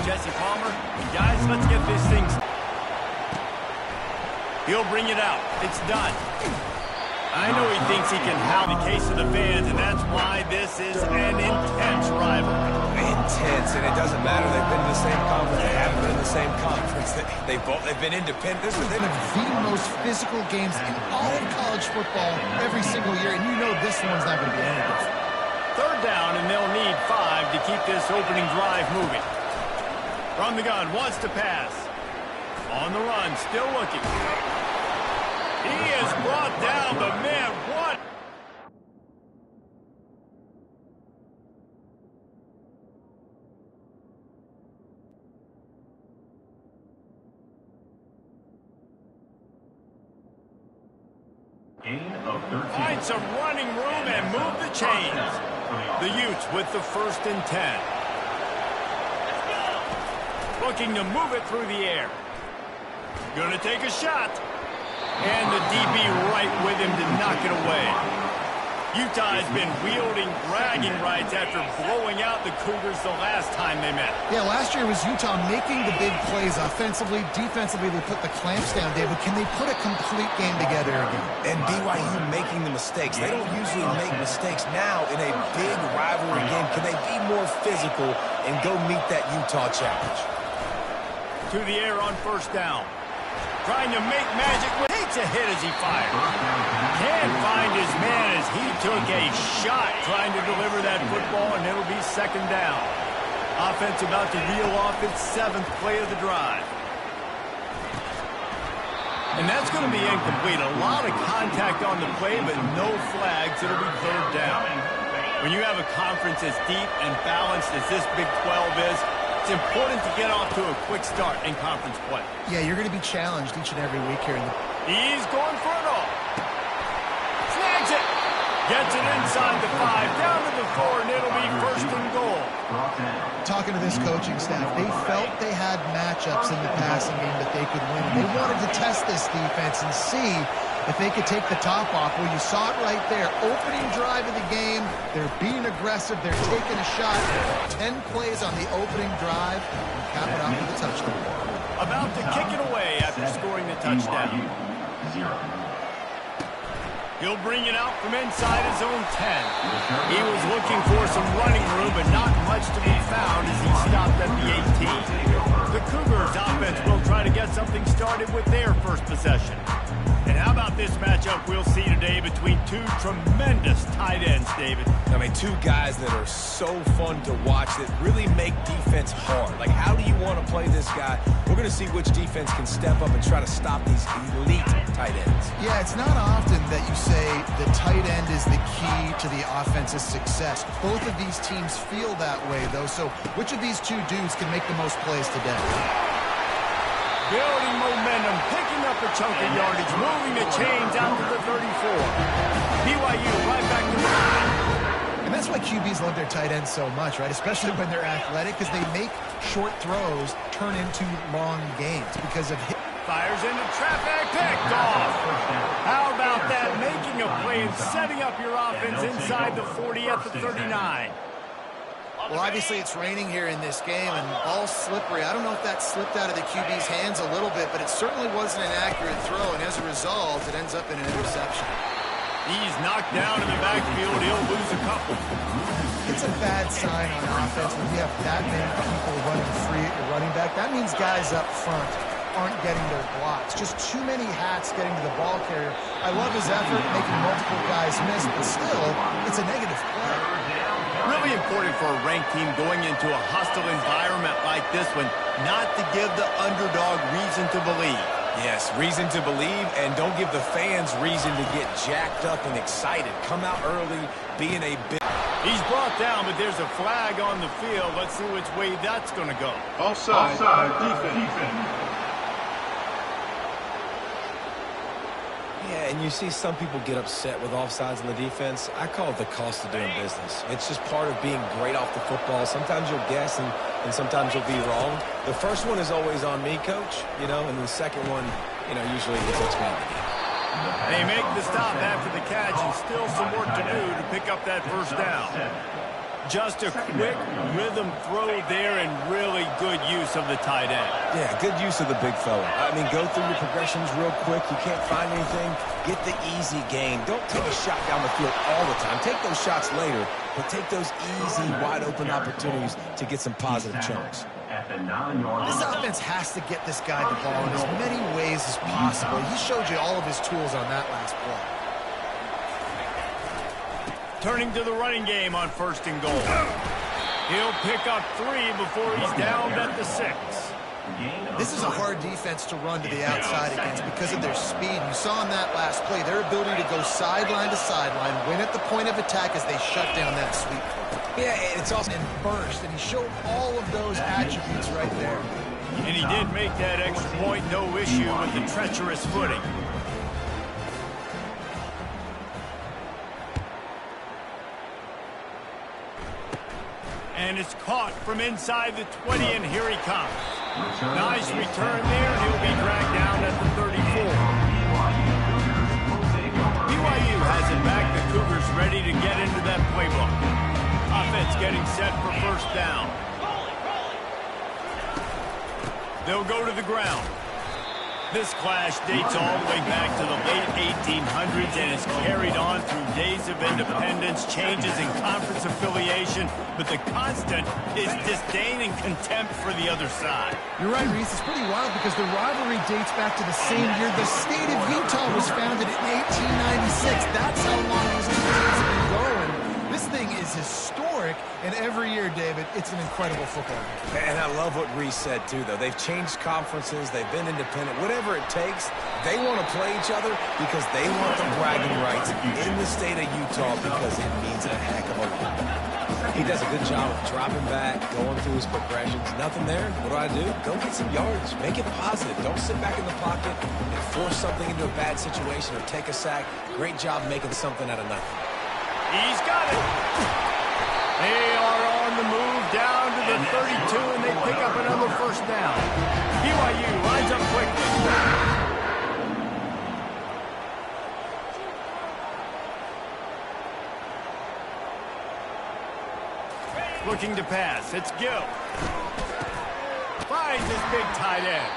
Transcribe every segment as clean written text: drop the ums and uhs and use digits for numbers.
Jesse Palmer. Guys, let's get this thing. He'll bring it out. It's done. I know he thinks he can have the case of the fans, and that's why this is an intense rivalry. Intense, and it doesn't matter. They've been in the same conference. They haven't been in the same conference. They've been independent. This is one of the most physical games in all of college football every single year, and you know this one's not going to be any different. Third down, and they'll need 5 to keep this opening drive moving. From the gun, wants to pass. On the run, still looking. He has brought down the man. What? Gain of 13. Find some running room and move the chains. The Utes with the 1st and 10. Looking to move it through the air. Gonna take a shot. And the DB right with him to knock it away. Utah has been wielding bragging rights after blowing out the Cougars the last time they met. Yeah, last year was Utah making the big plays offensively. Defensively, they put the clamps down, David. Can they put a complete game together again? And BYU making the mistakes. They don't usually make mistakes. Now, in a big rivalry game, can they be more physical and go meet that Utah challenge? To the air on 1st down. Trying to make magic. Takes a hit as he fires. Can't find his man as he took a shot trying to deliver that football, and it'll be 2nd down. Offense about to reel off its 7th play of the drive. And that's going to be incomplete. A lot of contact on the play, but no flags. It'll be 3rd down. When you have a conference as deep and balanced as this Big 12 is, it's important to get off to a quick start in conference play. Yeah, you're going to be challenged each and every week here. He's going for it all. Snags it. Gets it inside the 5, down to the 4, and it'll be 1st and goal. Talking to this coaching staff, they felt they had matchups in the passing game that they could win. They wanted to test this defense and see if they could take the top off. Well, you saw it right there. Opening drive of the game. They're being aggressive. They're taking a shot. 10 plays on the opening drive and cap it out with a touchdown. About to kick it away after scoring the touchdown. He'll bring it out from inside his own 10. He was looking for some running room, but not much to be found as he stopped at the 18. The Cougars offense will try to get something started with their first possession. And how about this matchup we'll see today between 2 tremendous tight ends, David? I mean, 2 guys that are so fun to watch that really make defense hard. Like, how do you want to play this guy? We're going to see which defense can step up and try to stop these elite tight ends. Yeah, it's not often that you say the tight end is the key to the offense's success. Both of these teams feel that way, though. So which of these 2 dudes can make the most plays today? Building momentum, picking up a chunk of yardage, moving the chains out to the 34. BYU right back to the line. And that's why QBs love their tight ends so much, right? Especially when they're athletic, because they make short throws turn into long gains because of hit. Fires into traffic, picked off. How about that? Making a play and setting up your offense inside the 40 at the 39. Well, obviously it's raining here in this game, and ball's slippery. I don't know if that slipped out of the QB's hands a little bit, but it certainly wasn't an accurate throw, and as a result, it ends up in an interception. He's knocked down in the backfield. He'll lose a couple. It's a bad sign on offense when you have that many people running free at your running back. That means guys up front aren't getting their blocks. Just too many hats getting to the ball carrier. I love his effort making multiple guys miss, but still, it's a negative play. Really important for a ranked team going into a hostile environment like this one, not to give the underdog reason to believe. Yes, reason to believe, and don't give the fans reason to get jacked up and excited. Come out early, being a big... He's brought down, but there's a flag on the field. Let's see which way that's going to go. Offside defense. Yeah, and you see some people get upset with offsides in the defense. I call it the cost of doing business. It's just part of being great off the football. Sometimes you'll guess, and sometimes you'll be wrong. The first one is always on me, Coach, and the second one, usually it's me. They make the stop after the catch, and still some work to do to pick up that 1st down. Just a quick rhythm throw there and really good use of the tight end. Yeah, good use of the big fella. I mean, go through your progressions real quick. You can't find anything. Get the easy gain. Don't take a shot down the field all the time. Take those shots later, but take those easy, wide-open opportunities to get some positive chunks. This offense has to get this guy the ball in as many ways as possible. He showed you all of his tools on that last play. Turning to the running game on 1st and goal. He'll pick up 3 before he's downed at the 6. This is a hard defense to run to the outside against because of their speed. You saw in that last play their ability to go sideline to sideline, win at the point of attack as they shut down that sweep play. Yeah, it's also and burst, and he showed all of those attributes right there. And he did make that extra point, no issue with the treacherous footing. And it's caught from inside the 20, and here he comes. Nice return there, and he'll be dragged down at the 34. BYU has it back. The Cougars ready to get into that playbook. Offense getting set for 1st down. They'll go to the ground. This clash dates all the way back to the late 1800s and is carried on through days of independence, changes in conference affiliation, but the constant is disdain and contempt for the other side. You're right, Reese. It's pretty wild because the rivalry dates back to the same year the state of Utah was founded in 1896. That's how long these two teams have been going. This thing is historic, and every year, David, it's an incredible football game. And I love what Reese said, too, though. They've changed conferences. They've been independent. Whatever it takes, they want to play each other because they want the bragging rights in the state of Utah because it means a heck of a lot. He does a good job of dropping back, going through his progressions. Nothing there. What do? Go get some yards. Make it positive. Don't sit back in the pocket and force something into a bad situation or take a sack. Great job making something out of nothing. He's got it. They are on the move down to the 32, and they pick up another 1st down. BYU lines up quickly. Looking to pass. It's Gill. Finds his big tight end.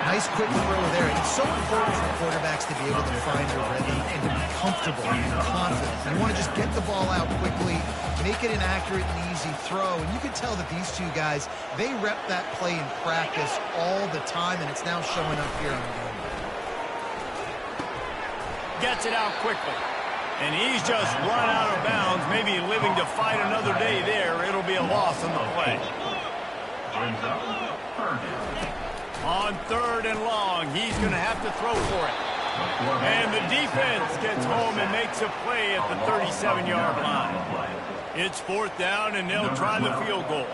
Nice quick throw there. It's so important for quarterbacks to be able to find a rhythm and to be comfortable and confident. You want to just get the ball out quickly, make it an accurate and easy throw. And you can tell that these two guys, they rep that play in practice all the time, and it's now showing up here on the game. Gets it out quickly. And he's just run out of bounds, maybe living to fight another day there. It'll be a loss on the play. On 3rd and long, he's going to have to throw for it. And the defense gets home and makes a play at the 37-yard line. It's 4th down, and they'll try the field goal.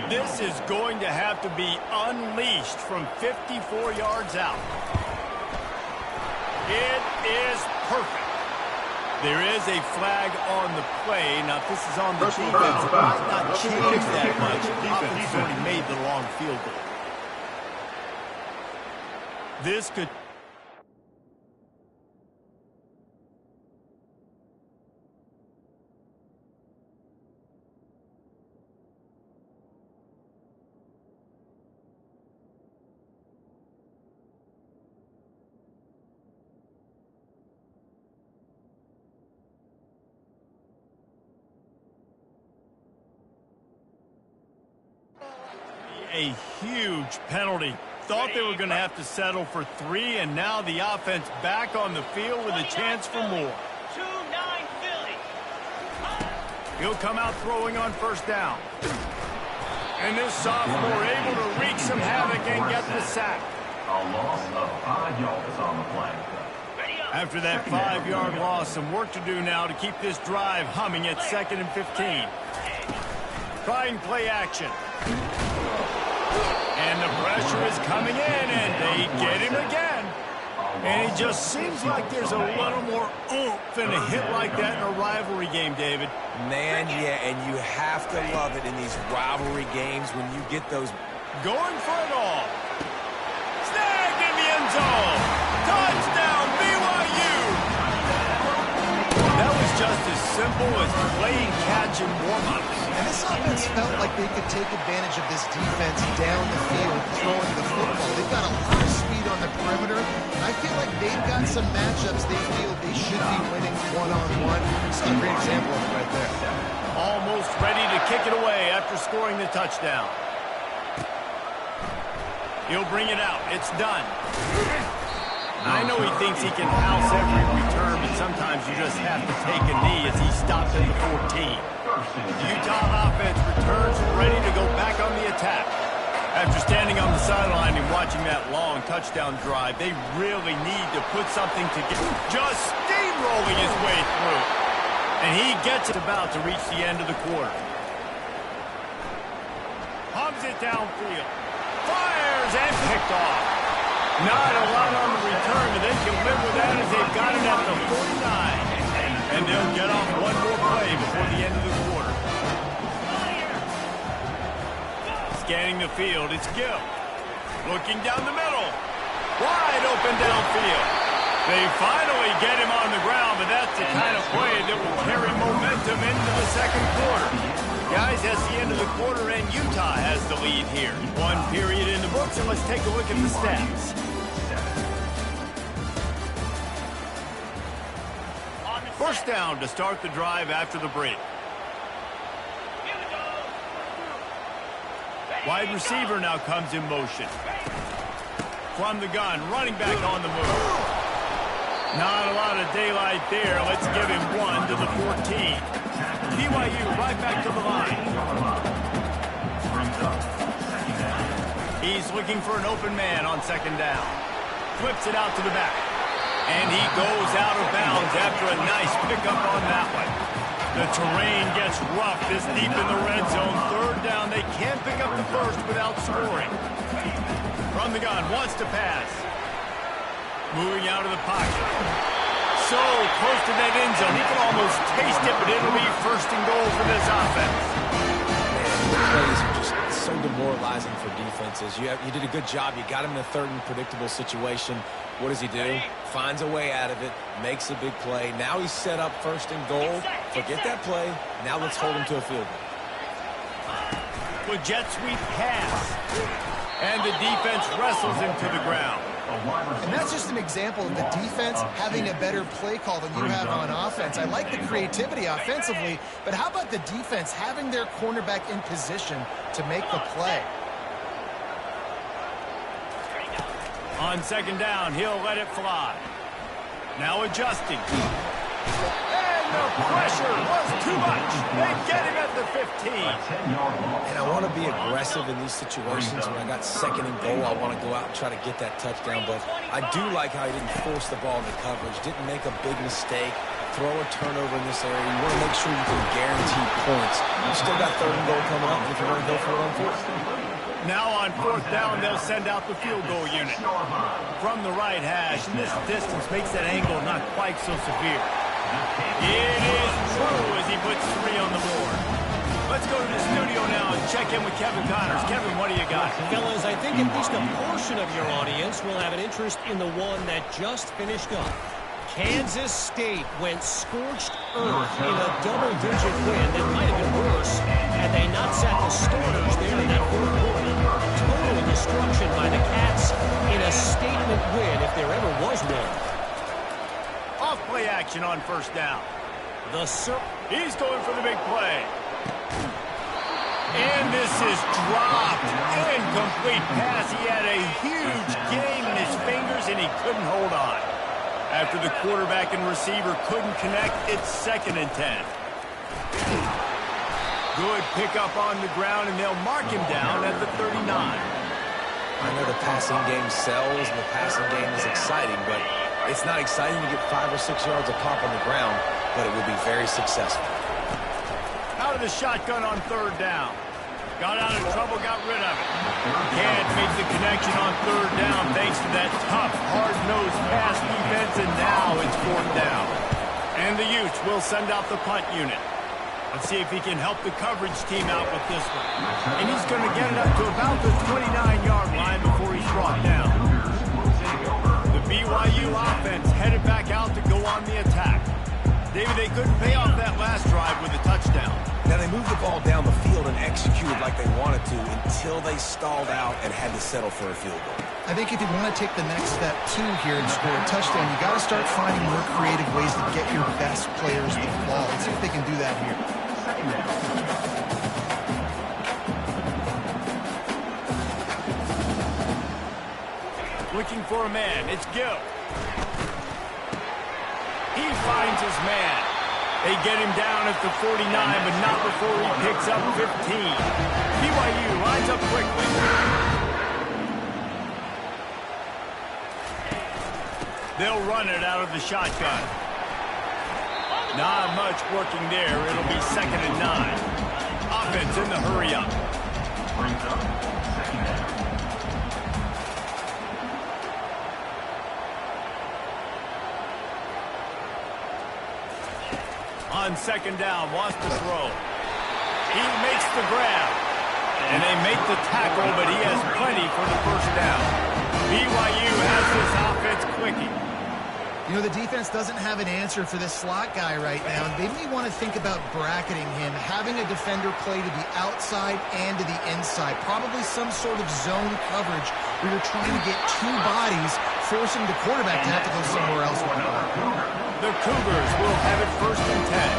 This is going to have to be unleashed from 54 yards out. It is perfect. There is a flag on the play. Now, this is on the defense. It might not change that much. The offense has already made the long field goal. This could... a huge penalty. Thought they were going to have to settle for 3, and now the offense back on the field with a chance for more. 2-9 Philly. He'll come out throwing on 1st down. And this sophomore able to wreak some havoc and get the sack. A loss of 5 yards on the play. After that 5-yard loss, some work to do now to keep this drive humming at 2nd and 15. Trying play action. And the pressure is coming in, and they get him again. And it just seems like there's a little more oomph in a hit like that in a rivalry game, David. Man, yeah, and you have to love it in these rivalry games when you get those. Going for it all. Snagged in the end zone. Touchdown, BYU. That was just as simple as playing catch and warm-ups. And this offense felt like they could take advantage of this defense down the field, throwing the football. They've got a lot of speed on the perimeter. I feel like they've got some matchups they feel they should be winning one-on-one. This is a great example of it right there. Almost ready to kick it away after scoring the touchdown. He'll bring it out. It's done. I know he thinks he can house every return, but sometimes you just have to take a knee as he stops at the 14. The Utah offense returns ready to go back on the attack. After standing on the sideline and watching that long touchdown drive, they really need to put something together. Just steamrolling his way through. And he gets it about to reach the end of the quarter. Hubs it downfield. Fires and picked off. Not a lot on the return, but they can live with that as they've got it at the 49. And they'll get off one more play before the end of the quarter. Scanning the field, it's Gill. Looking down the middle. Wide open downfield. They finally get him on the ground, but that's the kind of play that will carry momentum into the second quarter. Guys, that's the end of the quarter, and Utah has the lead here. One period in the books, and let's take a look at the stats. First down to start the drive after the break. Wide receiver now comes in motion. From the gun, running back on the move. Not a lot of daylight there. Let's give him one to the 14. BYU right back to the line. He's looking for an open man on second down. Flips it out to the back. And he goes out of bounds after a nice pickup on that one. The terrain gets rough this deep in the red zone. Third down, they can't pick up the first without scoring. From the gun, wants to pass. Moving out of the pocket. So close to that end zone. He can almost taste it, but it'll be first and goal for this offense. Plays are just so demoralizing for defenses. You did a good job. You got him in a third and predictable situation. What does he do? Finds a way out of it, makes a big play. Now he's set up first and goal. Forget that play. Now let's hold him to a field goal. With jet sweep pass. And the defense wrestles him to the ground. And that's just an example of the defense having a better play call than you have on offense. I like the creativity offensively, but how about the defense having their cornerback in position to make the play? On second down, he'll let it fly. Now adjusting. And the pressure was too much. They get him at the 15. And I want to be aggressive in these situations. When I got second and goal, I want to go out and try to get that touchdown. But I do like how he didn't force the ball into coverage, didn't make a big mistake, throw a turnover in this area. You want to make sure you can guarantee points. You still got third and goal coming up if you're going to go for it on fourth. Now on fourth down, they'll send out the field goal unit. From the right hash, and this distance makes that angle not quite so severe. It is true as he puts 3 on the board. Let's go to the studio now and check in with Kevin Connors. Kevin, what do you got? Fellas, I think at least a portion of your audience will have an interest in the one that just finished up. Kansas State went scorched earth in a double-digit win that might have been worse had they not sat the starters there in that fourth quarter. Total destruction by the Cats in a statement win if there ever was one. Off-play action on first down. He's going for the big play. And this is dropped. Incomplete pass. He had a huge gain in his fingers, and he couldn't hold on. After the quarterback and receiver couldn't connect, it's 2nd and 10. Good pickup on the ground, and they'll mark him down at the 39. I know the passing game sells, and the passing game is exciting, but it's not exciting to get 5 or 6 yards a pop on the ground, but it will be very successful. Out of the shotgun on third down. Got out of trouble, got rid of it. Can't make the connection on third down thanks to that tough, hard-nosed pass defense, and now it's fourth down. And the Utes will send out the punt unit. Let's see if he can help the coverage team out with this one. And he's going to get it up to about the 29-yard line before he's brought down. The BYU offense headed back out to go on the attack. David, they couldn't pay off that last drive with a touchdown. Now, they moved the ball down the field and executed like they wanted to until they stalled out and had to settle for a field goal. I think if you want to take the next step, too, here and score a touchdown, you got to start finding more creative ways to get your best players the ball. Let's see if they can do that here. Looking for a man. It's Gill. He finds his man. They get him down at the 49, but not before he picks up 15. BYU lines up quickly. They'll run it out of the shotgun. Not much working there. It'll be 2nd and 9. Offense in the hurry-up. Brings up 2nd down. On 2nd down, wants to throw. He makes the grab. And they make the tackle, but he has plenty for the 1st down. BYU has this offense clicking. You know, the defense doesn't have an answer for this slot guy right now. They may want to think about bracketing him, having a defender play to the outside and to the inside. Probably some sort of zone coverage where you're trying to get two bodies, forcing the quarterback to have to go somewhere else. The Cougars will have it 1st and 10.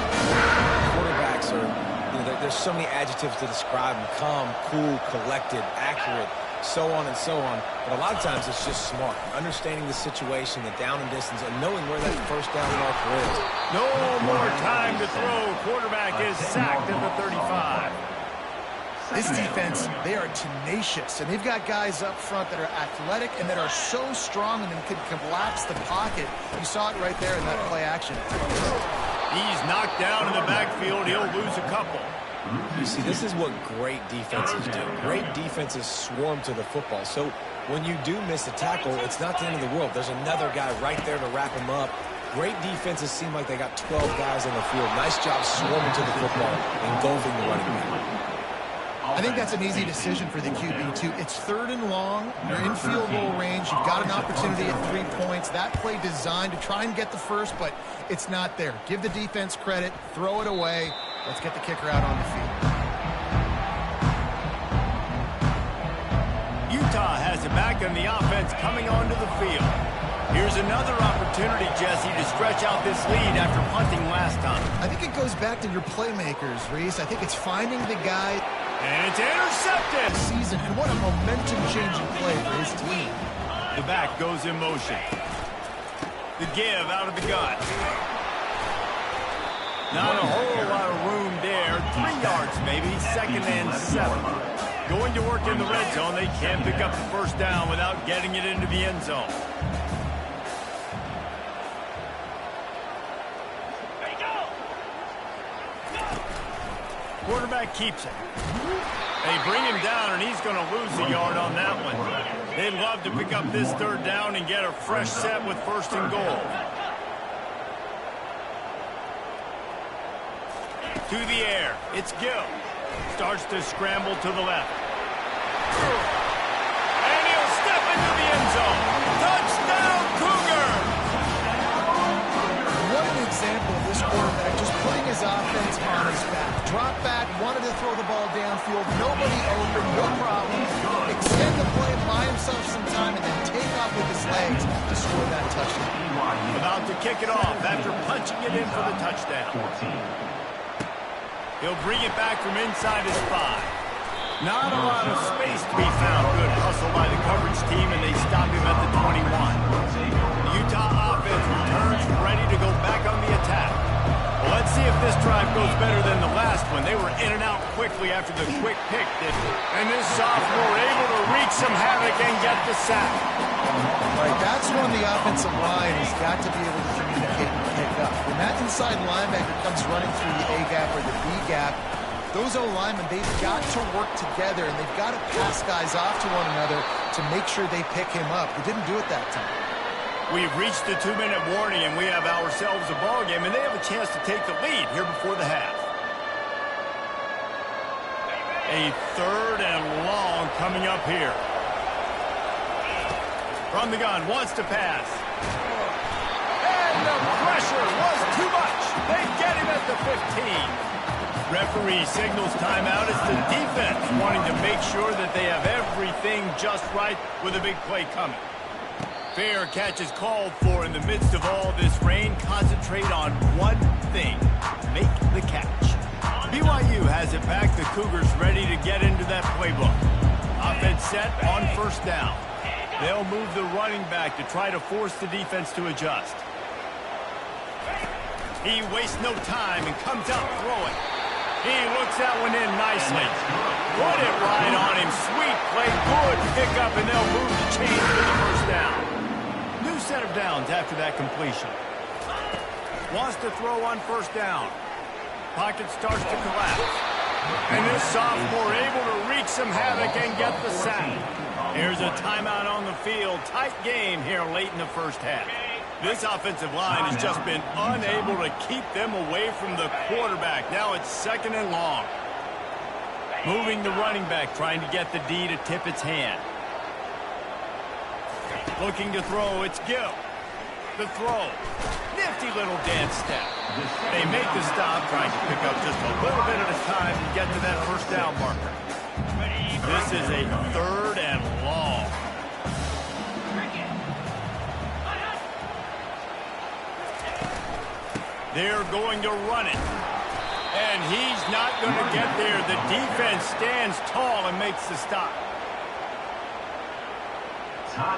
Quarterbacks are, there's so many adjectives to describe them: calm, cool, collected, accurate, so on and so on. But a lot of times it's just smart, understanding the situation, the down and distance, and knowing where that 1st down marker is. No more time to throw. Quarterback is sacked at the 35. This defense, they are tenacious, and they've got guys up front that are athletic and that are so strong and can collapse the pocket. You saw it right there in that play action. He's knocked down in the backfield. He'll lose a couple. You see, this is what great defenses do. Great defenses swarm to the football. So when you do miss a tackle, it's not the end of the world. There's another guy right there to wrap him up. Great defenses seem like they got 12 guys on the field. Nice job swarming to the football, engulfing the running back. I think that's an easy decision for the QB, too. It's 3rd and long. You're in field goal range. You've got an opportunity at 3 points. That play designed to try and get the first, but it's not there. Give the defense credit. Throw it away. Let's get the kicker out on the field. Utah has it back, and the offense coming onto the field. Here's another opportunity, Jesse, to stretch out this lead after punting last time. I think it goes back to your playmakers, Reese. I think it's finding the guy. And it's intercepted. Season, and what a momentum-changing play for his team. The back goes in motion. The give out of the gun. Not a whole lot of room there. 3 yards maybe, 2nd and 7. Going to work in the red zone. They can't pick up the 1st down without getting it into the end zone. Quarterback keeps it. They bring him down, and he's going to lose a yard on that one. They'd love to pick up this 3rd down and get a fresh set with 1st and goal. To the air. It's Gill. Starts to scramble to the left. And he'll step into the end zone. Touchdown, Cougars! What an example of this quarterback just putting his offense on his back. Drop back, wanted to throw the ball downfield, nobody open, no problem. Extend the play, buy himself some time, and then take off with his legs to score that touchdown. About to kick it off after punching it in for the touchdown. He'll bring it back from inside his 5. Not a lot of space to be found. Good hustle by the coverage team, and they stop him at the 21. The Utah offense returns, ready to go back on the attack. Well, let's see if this drive goes better than the last one. They were in and out quickly after the quick pick, didn't they? And this sophomore able to wreak some havoc and get the sack. Right, that's when the offensive line has got to be able to communicate and pick up. When that inside linebacker comes running through the A gap or the B gap, those O-linemen, they've got to work together, and they've got to pass guys off to one another to make sure they pick him up. They didn't do it that time. We've reached the 2-minute warning, and we have ourselves a ball game, and they have a chance to take the lead here before the half. A 3rd and long coming up here. From the gun, wants to pass. And the pressure was too much. They get him at the 15. Referee signals timeout as the defense wanting to make sure that they have everything just right with a big play coming. Fair catch is called for in the midst of all this rain. Concentrate on one thing. Make the catch. BYU has it back. The Cougars ready to get into that playbook. Offense set on first down. They'll move the running back to try to force the defense to adjust. He wastes no time and comes out throwing. He looks that one in nicely. Put it right on him. Sweet play. Good pickup, and they'll move the chains for the first down. New set of downs after that completion. Wants to throw on first down. Pocket starts to collapse. And this sophomore able to wreak some havoc and get the sack. Here's a timeout on the field. Tight game here late in the first half. This offensive line has just been unable to keep them away from the quarterback. Now it's second and long. Moving the running back, trying to get the D to tip its hand. Looking to throw, it's Gill. The throw. Nifty little dance step. They make the stop, trying to pick up just a little bit at a time to get to that first down marker. This is a third and long. They're going to run it. And he's not going to get there. The defense stands tall and makes the stop.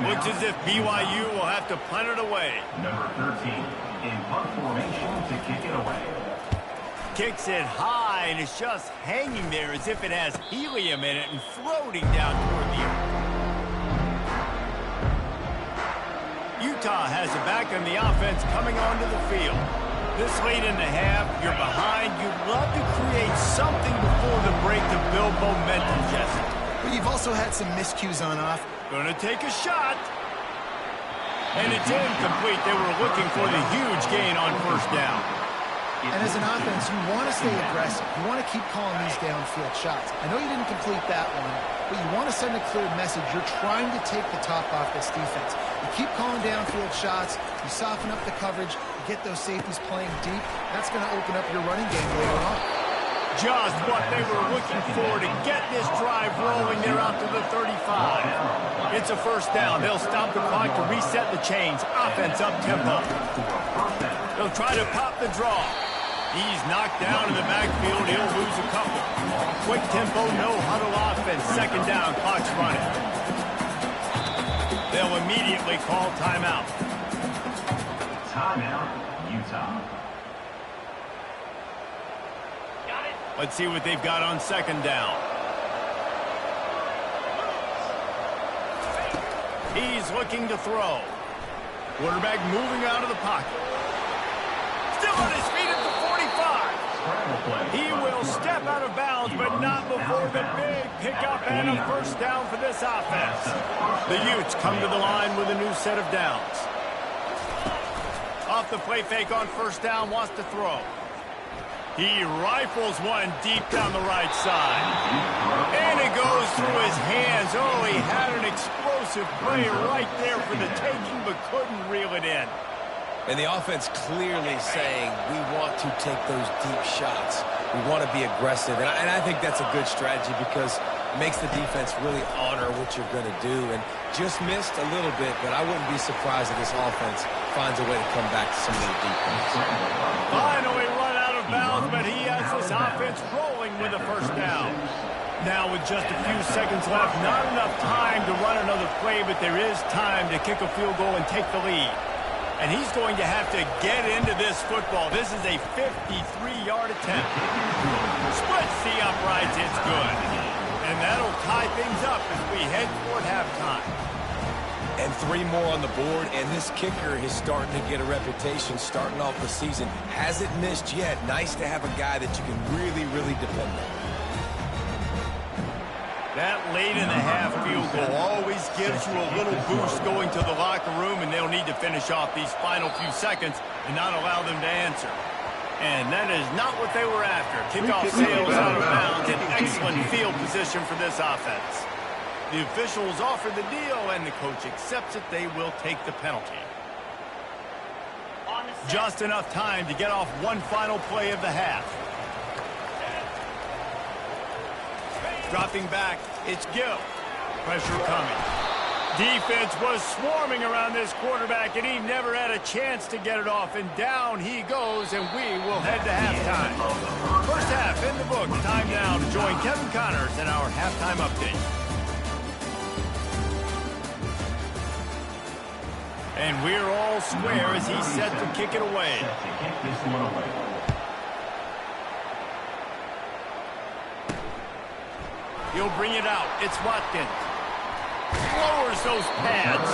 Looks as if BYU will have to punt it away. Number 13 in punt formation to kick it away. Kicks it high, and it's just hanging there as if it has helium in it and floating down toward the earth. Utah has it back on the offense coming onto the field. This late in the half, you're behind. You'd love to create something before the break to build momentum, Jesse. But you've also had some miscues on off. Gonna take a shot. And it's incomplete. They were looking for the huge gain on first down. And as an offense, you want to stay aggressive. You want to keep calling these downfield shots. I know you didn't complete that one, but you want to send a clear message. You're trying to take the top off this defense. You keep calling downfield shots. You soften up the coverage. You get those safeties playing deep. That's going to open up your running game later on. Just what they were looking for to get this drive rolling. They're out to the 35. It's a first down. They'll stop the clock to reset the chains. Offense up tempo. They'll try to pop the draw. He's knocked down in the backfield. He'll lose a couple. Quick tempo, no huddle offense. Second down, clock's running. They'll immediately call timeout. Timeout, Utah. Let's see what they've got on second down. He's looking to throw. Quarterback moving out of the pocket. Still on his feet at the 45. He will step out of bounds, but not before the big pickup and a first down for this offense. The Utes come to the line with a new set of downs. Off the play fake on first down, wants to throw. He rifles one deep down the right side. And it goes through his hands. Oh, he had an explosive play right there for the taking, but couldn't reel it in. And the offense clearly saying, we want to take those deep shots. We want to be aggressive. And I think that's a good strategy because it makes the defense really honor what you're going to do. And just missed a little bit, but I wouldn't be surprised if this offense finds a way to come back to some of their defense. Finally run out of bounds, but he has this offense rolling with a first down. Now with just a few seconds left, not enough time to run another play, but there is time to kick a field goal and take the lead. And he's going to have to get into this football. This is a 53-yard attempt. Splits the uprights, it's good. And that'll tie things up as we head toward halftime. And 3 more on the board, and this kicker is starting to get a reputation starting off the season. Hasn't missed yet. Nice to have a guy that you can really, really depend on. That late in the half field goal always gives you a little boost going to the locker room, and they'll need to finish off these final few seconds and not allow them to answer. And that is not what they were after. Kickoff sails out of bounds. An excellent field position for this offense. The officials offer the deal, and the coach accepts it. They will take the penalty. On the set. Just enough time to get off one final play of the half. Dropping back, it's Gill. Pressure coming. Defense was swarming around this quarterback, and he never had a chance to get it off. And down he goes, and we will head to halftime. First half in the book. Time now to join Kevin Connors in our halftime update. And we're all square as he's set to kick it away. He'll bring it out. It's Watkins. Lowers those pads.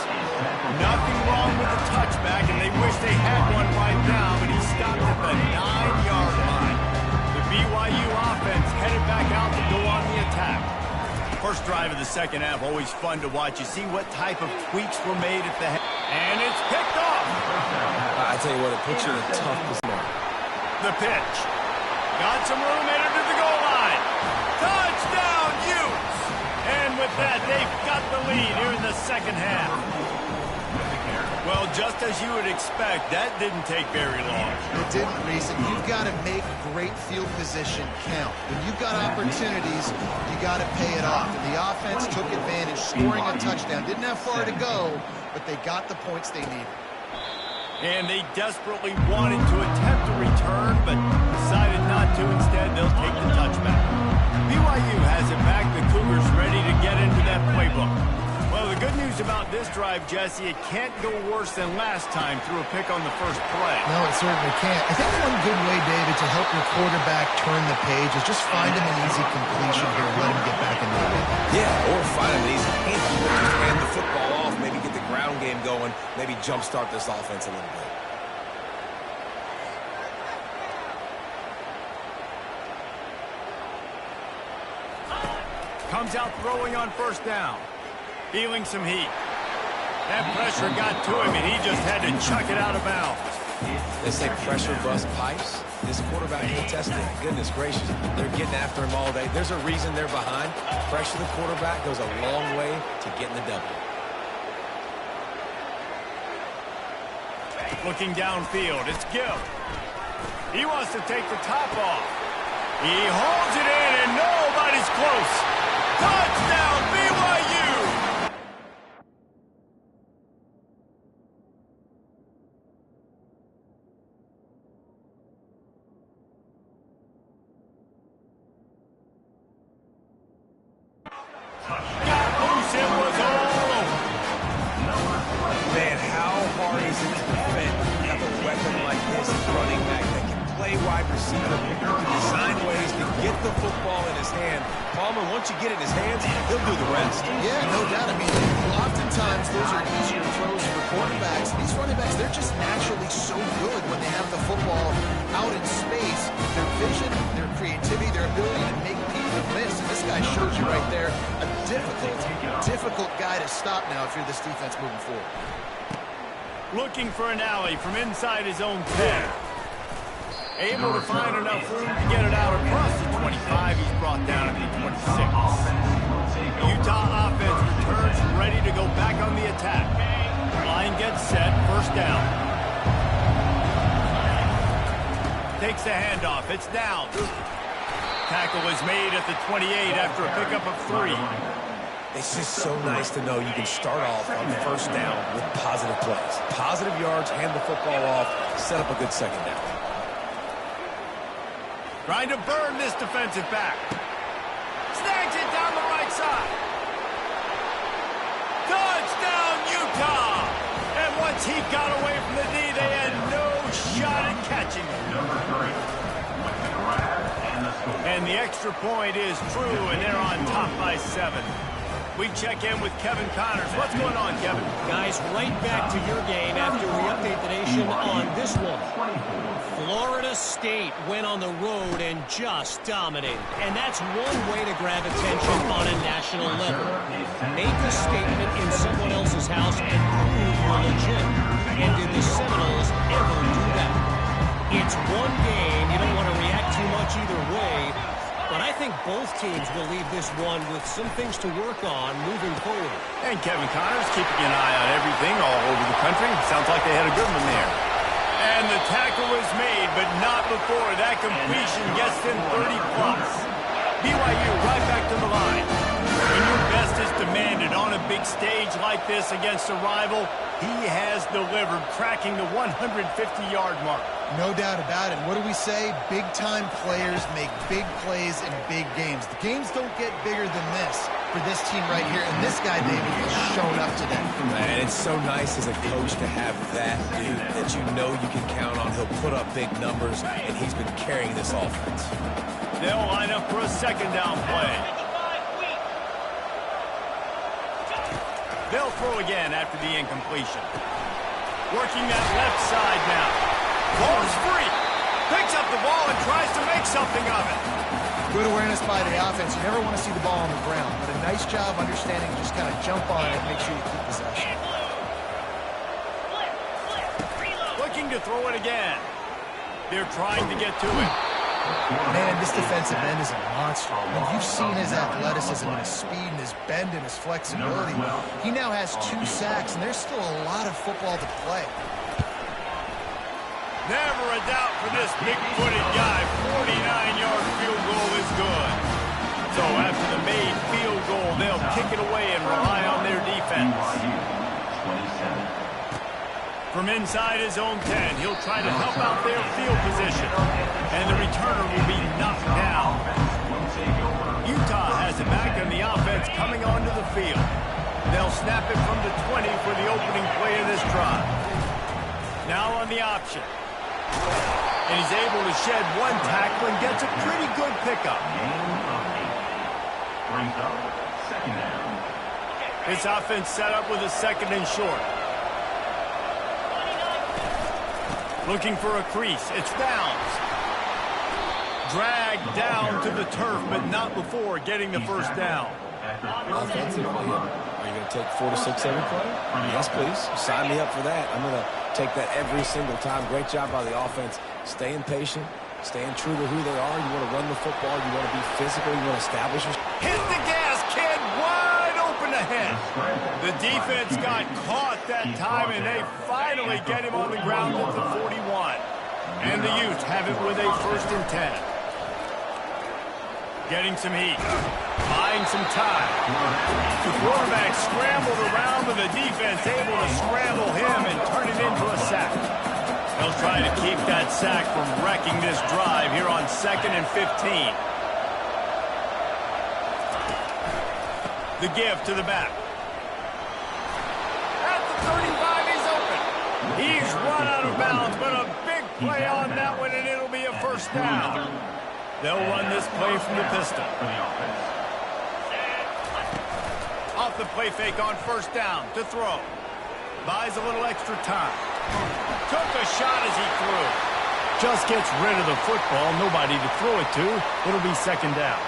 Nothing wrong with the touchback, and they wish they had one right now, but he stopped at the 9-yard line. The BYU offense headed back out to go on the attack. First drive of the second half, always fun to watch. You see what type of tweaks were made at the head. And it's picked off. I tell you what, it puts you in a tough position. The pitch. Got some room, headed to the goal line. Touchdown, Utes! And with that, they've got the lead here in the second half. Well, just as you would expect, that didn't take very long. It didn't, Reese, and you've got to make great field position count. When you've got opportunities, you got to pay it off. And the offense took advantage, scoring a touchdown. Didn't have far to go, but they got the points they needed. And they desperately wanted to attempt a return, but decided not to. Instead, they'll take the touchback. BYU has it back. The Cougars ready to get into that playbook. Well, the good news about this drive, Jesse, it can't go worse than last time through a pick on the first play. No, it certainly can't. I think one good way, David, to help your quarterback turn the page is just find him an easy completion here and let him get back in the game. Yeah, or find him an easy handoff. Just hand the football off, maybe get the ground game going, maybe jumpstart this offense a little bit. Comes out throwing on first down. Feeling some heat. That pressure got to him, and he just had to chuck it out of bounds. They say pressure busts pipes. This quarterback can test it. Goodness gracious. They're getting after him all day. There's a reason they're behind. Pressure the quarterback goes a long way to getting the W. Looking downfield, it's Gill. He wants to take the top off. He holds it in, and nobody's close. Touchdown, BYU! Got loose, it was all over. Man, how hard is it to defend when you have a weapon like this running back that can play wide receiver, can design ways to get the football in his hand. Palmer, once you get it in his hands, he'll do the rest. Yeah, no doubt. I mean, oftentimes those are easier throws for quarterbacks. These running backs, they're just naturally so good when they have the football out in space. Their vision, their creativity, their ability to make people miss. And this guy shows you right there a difficult guy to stop now if you're this defense moving forward. Looking for an alley from inside his own 10. Able to find enough room to get it out across the 25. He's brought down at the 26. Utah offense returns ready to go back on the attack. Line gets set. First down. Takes the handoff. It's down. Tackle is made at the 28 after a pickup of 3. It's just so nice to know you can start off on first down with positive plays. Positive yards, hand the football off, set up a good second down. Trying to burn this defensive back. Snags it down the right side. Touchdown, Utah! And once he got away from the knee, they had no shot at catching him. And the extra point is true, and they're on top by 7. We check in with Kevin Connors. What's going on, Kevin? Guys, right back to your game after we update the nation on this one. Florida State went on the road and just dominated. And that's one way to grab attention on a national level. Make a statement in someone else's house and prove you're legit. And did the Seminoles ever do that? It's one game. You don't want to react too much either way. But I think both teams will leave this one with some things to work on moving forward. And Kevin Connors keeping an eye on everything all over the country. Sounds like they had a good one there. And the tackle was made, but not before that completion gets them 30+. BYU right back to the line. When your best is demanded on a big stage like this against a rival, he has delivered, cracking the 150-yard mark. No doubt about it. What do we say? Big-time players make big plays in big games. The games don't get bigger than this for this team right here. And this guy, David, has shown up today. Man, it's so nice as a coach to have that dude that you know you can count on. He'll put up big numbers, and he's been carrying this offense. They'll line up for a second down play. They'll throw again after the incompletion. Working that left side now. Ball's free. Picks up the ball and tries to make something of it. Good awareness by the offense. You never want to see the ball on the ground, but a nice job understanding just kind of jump on it and make sure you keep possession. Looking to throw it again. They're trying to get to it. Man, this defensive end is a monster. When you've seen his athleticism and his speed and his bend and his flexibility, he now has 2 sacks, and there's still a lot of football to play. Never a doubt for this big-footed guy. 49-yard field goal is good. So after the made field goal, they'll kick it away and rely on their defense. From inside his own 10, he'll try to help out their field position. And the returner will be knocked down. Utah has it back on the offense coming onto the field. They'll snap it from the 20 for the opening play of this drive. Now on the option. And he's able to shed 1 tackle and gets a pretty good pickup. This offense set up with a second and short. Looking for a crease. It's Downs. Dragged down to the turf, but not before getting the first down. Offensively, are you going to take 4 to 6 every play? Yes, please. Sign me up for that. I'm going to take that every single time. Great job by the offense. Staying patient, staying true to who they are. You want to run the football. You want to be physical. You want to establish yourself. Hit the gas, kid. Wide open ahead. The defense got caught that time, and they finally get him on the ground at the 41. And the Utes have it with a 1st and 10. Getting some heat. Buying some time. The quarterback scrambled around, but the defense able to scramble him and turn it into a sack. They'll try to keep that sack from wrecking this drive here on 2nd and 15. The give to the back. At the 35, he's open. He's run out of bounds, but a big play on that one, and it'll be a 1st down. They'll run this play from the pistol. Off the play fake on 1st down to throw. Buys a little extra time. Took a shot as he threw. Just gets rid of the football. Nobody to throw it to. It'll be 2nd down.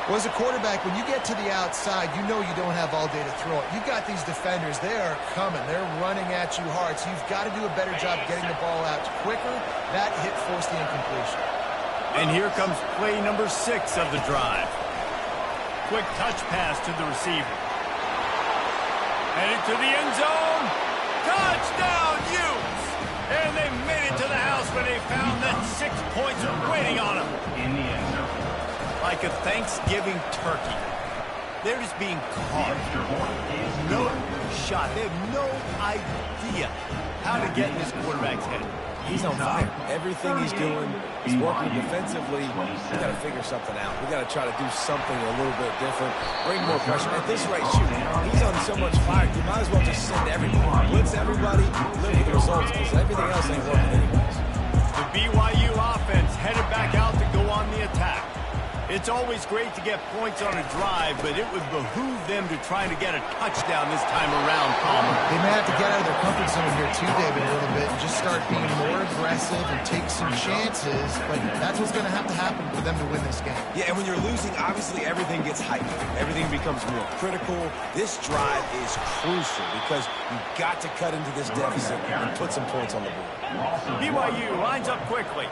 Well, as a quarterback, when you get to the outside, you know you don't have all day to throw it. You've got these defenders. They are coming. They're running at you hard. So you've got to do a better job getting the ball out quicker. That hit forced the incompletion. And here comes play number 6 of the drive. Quick touch pass to the receiver. Headed to the end zone. Touchdown, Utes! And they made it to the house when they found that 6 points are waiting on them. In the end zone. Like a Thanksgiving turkey. They're just being caught. No shot. They have no idea how to get in this quarterback's head. He's on fire. Everything he's doing is working defensively. We got to figure something out. We got to try to do something a little bit different. Bring more pressure. At this rate, shoot, he's on so much fire. You might as well just send everybody. Blitz everybody, live with the results, because everything else ain't working anyways. The BYU offense headed back out to go on the attack. It's always great to get points on a drive, but it would behoove them to try to get a touchdown this time around, Palmer. They may have to get out of their comfort zone here too, David, a little bit, and just start being more aggressive and take some chances, but that's what's going to have to happen for them to win this game. Yeah, and when you're losing, obviously everything gets hyped. Everything becomes more critical. This drive is crucial because you've got to cut into this deficit and put some points on the board. BYU lines up quickly.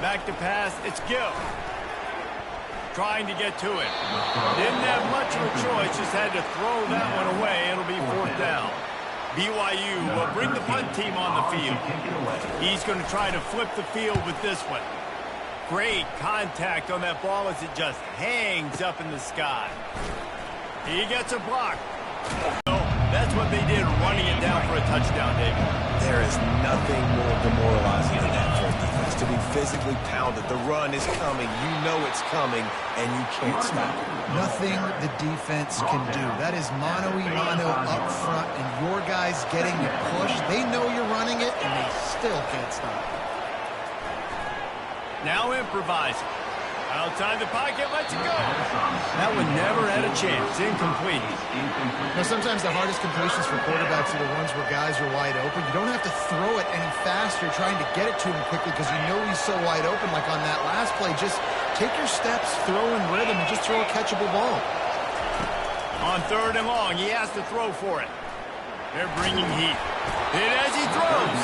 Back to pass, it's Gill. trying to get to it. Didn't have much of a choice, just had to throw that one away. It'll be 4th down. BYU will bring the punt team on the field. He's going to try to flip the field with this one. Great contact on that ball as it just hangs up in the sky. He gets a block. That's what they did, running it down for a touchdown, David. There is nothing more demoralizing than that for defense. To be physically pounded. The run is coming. You know it's coming, and you can't stop it. Nothing the defense can do. That is mano-a-mano up front, and your guys getting the push. They know you're running it, and they still can't stop it. Now improvising. Outside the pocket, lets it go. That one never had a chance. Incomplete. Now, sometimes the hardest completions for quarterbacks are the ones where guys are wide open. You don't have to throw it any faster trying to get it to him quickly because you know he's so wide open. Like on that last play, just take your steps, throw in rhythm, and just throw a catchable ball. On 3rd and long, he has to throw for it. They're bringing heat. Hit as he throws.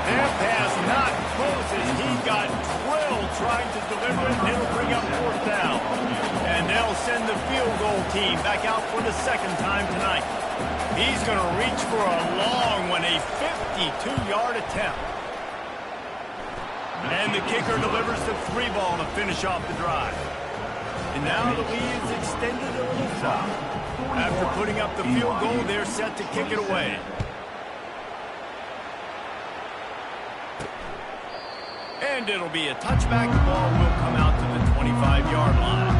Their pass not close as he got drilled trying to deliver it, and it'll bring up 4th down. And they'll send the field goal team back out for the 2nd time tonight. He's going to reach for a long one, a 52-yard attempt. And the kicker delivers the 3 ball to finish off the drive. And now the lead is extended a little south. After putting up the field goal, they're set to kick it away. And it'll be a touchback. The ball will come out to the 25-yard line.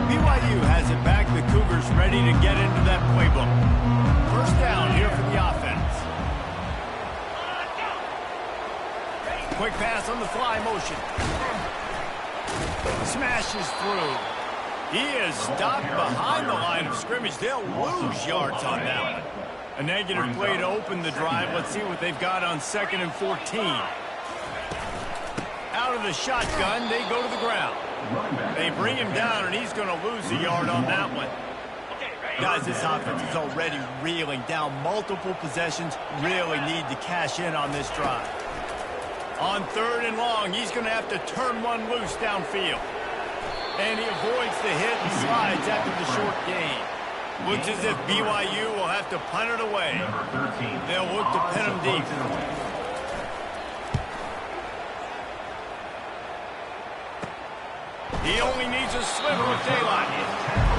BYU has it back. The Cougars ready to get into that playbook. 1st down here for the offense. Quick pass on the fly motion. Smashes through. He is stopped behind the line of scrimmage. They'll lose yards on that one. A negative play to open the drive. Let's see what they've got on 2nd and 14. Out of the shotgun, they go to the ground. They bring him down, and he's going to lose a yard on that one. Guys, this offense is already reeling down multiple possessions. Really need to cash in on this drive. On 3rd and long, he's going to have to turn one loose downfield. And he avoids the hit and slides after the short gain. Looks as if BYU will have to punt it away. They'll look to pin him deep. He only needs a sliver of daylight.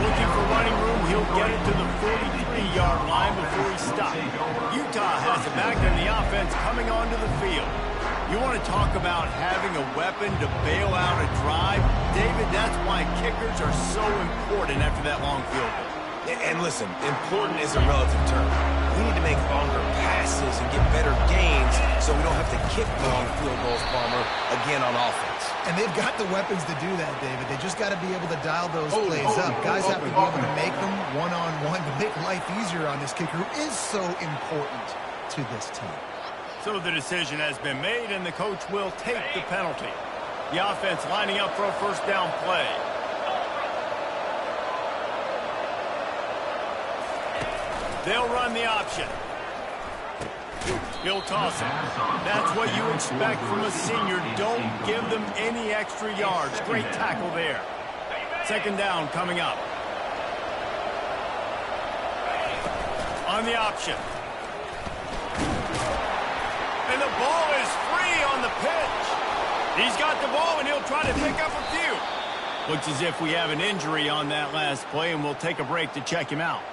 Looking for running room, he'll get it to the 43-yard line before he stops. Utah has it back, and the offense coming onto the field. You want to talk about having a weapon to bail out a drive? David, that's why kickers are so important after that long field goal. And listen, important is a relative term. We need to make longer passes and get better gains so we don't have to kick long field goals, Palmer, again on offense. And they've got the weapons to do that, David. They just got to be able to dial those plays up. Guys have to be able to make them one-on-one to make life easier on this kicker who is so important to this team. So the decision has been made, and the coach will take the penalty. The offense lining up for a 1st down play. They'll run the option. He'll toss it. That's what you expect from a senior. Don't give them any extra yards. Great tackle there. 2nd down coming up. On the option. And the ball is free on the pitch. He's got the ball, and he'll try to pick up a few. Looks as if we have an injury on that last play, and we'll take a break to check him out.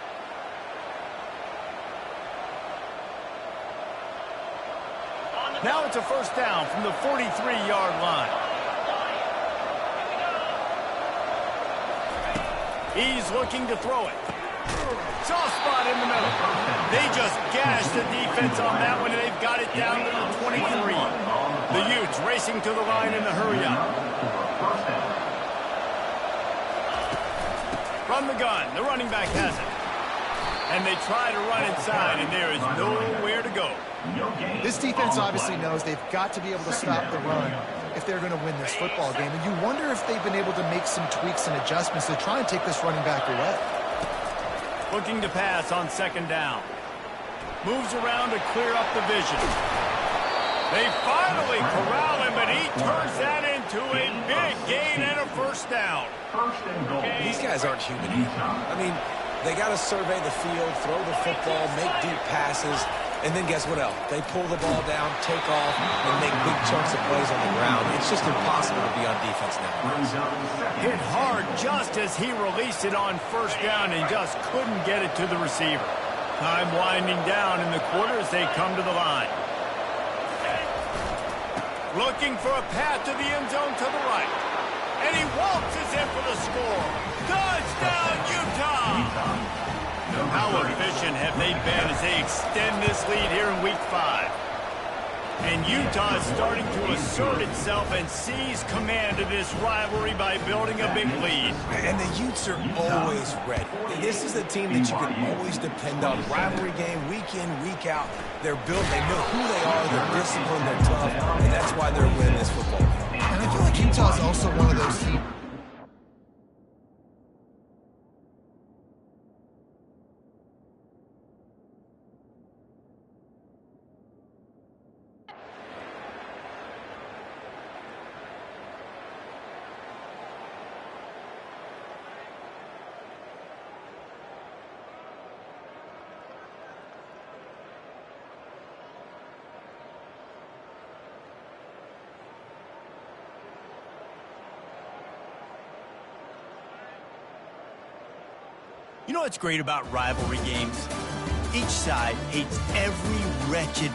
Now it's a 1st down from the 43-yard line. He's looking to throw it. Soft spot in the middle. They just gashed the defense on that one, and they've got it down to the 23. The Utes racing to the line in the hurry-up. From the gun, the running back has it. And they try to run inside, and there is nowhere to go. This defense obviously knows they've got to be able to stop the run if they're going to win this football game. And you wonder if they've been able to make some tweaks and adjustments to try and take this running back away. Looking to pass on 2nd down. Moves around to clear up the vision. They finally corral him, but he turns that into a big gain and a first down. First and goal. These guys aren't human either. I mean, they got to survey the field, throw the football, make deep passes, and then guess what else? They pull the ball down, take off, and make big chunks of plays on the ground. It's just impossible to be on defense now. Hit hard just as he released it on first down and just couldn't get it to the receiver. Time winding down in the quarter as they come to the line. Looking for a path to the end zone to the right. And he waltzes in for the score. Touchdown, Utah! How efficient have they been as they extend this lead here in Week 5? And Utah is starting to assert itself and seize command of this rivalry by building a big lead. And the Utes are always ready. This is a team that you can always depend on. Rivalry game, week in, week out. They're built, they know who they are, they're disciplined, they're tough, and that's why they're winning this football game. And I feel like Utah is also one of those teams. You know what's great about rivalry games? Each side hates every wretched